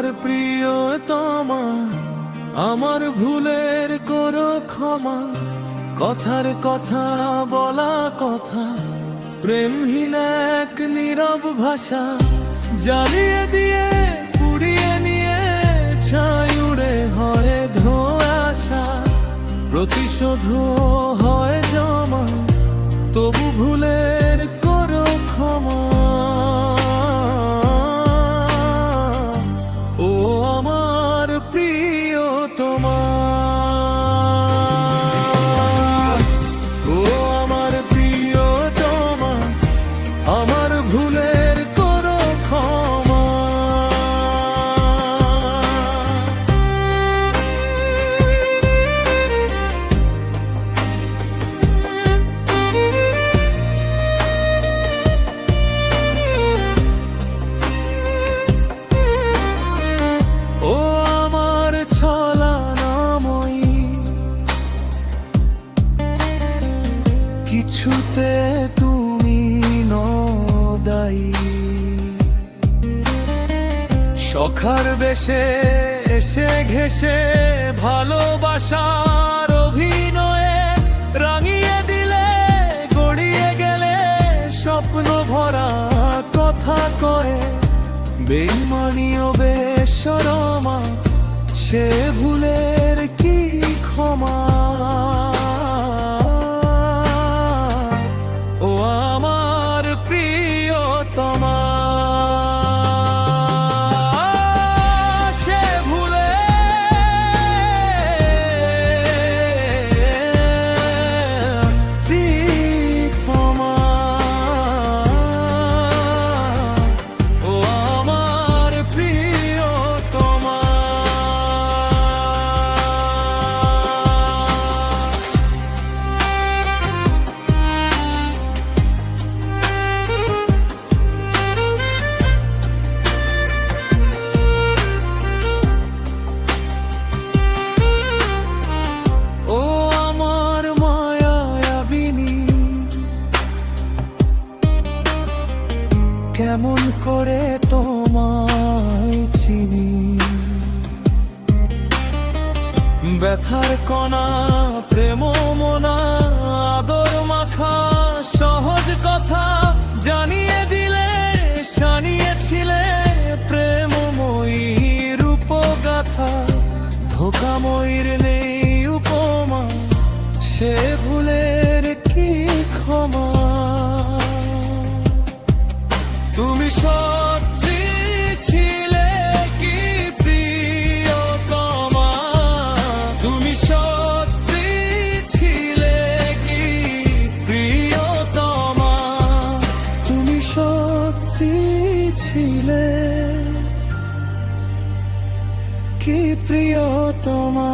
আমার প্রিয়তমা, আমার ভুলের করো ক্ষমা। কথার কথা বলা কথা, প্রেমহীন এক নীরব ভাষা, জ্বালিয়ে দিয়ে পুড়িয়ে নিয়ে ছাই উড়ে হয় ধোঁয়াশা। প্রতিশোধ হয় জমা, তবু ভুলের করো ক্ষমা। ও আমার প্রিয়তমা, ও আমার প্রিয়তমা, আমার ভুলের করো ক্ষমা। ও আমার ছলনাময়ী, কিছুতে তুমি নও দায়ী। সখার বেশে এসে ঘেসে ভালোবাসার অভিনয়ে রাঙিয়ে দিলে, গড়িয়ে গেলে স্বপ্ন ভরা কথা কয়ে। বেইমানি ও বেশরমা, সে ভুলের কি ক্ষমা। ও আমার প্রিয়তমা, সে ভুলের কি ক্ষমা। ও আমার প্রিয়তমা। ও আমার মায়াবিনী, কেমন করে তোমায় চিনি। ব্যথার কণা প্রেম মোনা, আদর মাখা সহজ কথা জানিয়ে দিলে, শানিয়েছিলে প্রেমময়ী রূপগাথা। ধোকাময়ীর নেই উপমা, সে ভুলের কি ক্ষমা। তুমি সত্যি ছিলে কি প্রিয়তমা, তুমি সত্যি ছিলে কি প্রিয়তমা, তুমি সত্যি ছিলে কি প্রিয়তমা।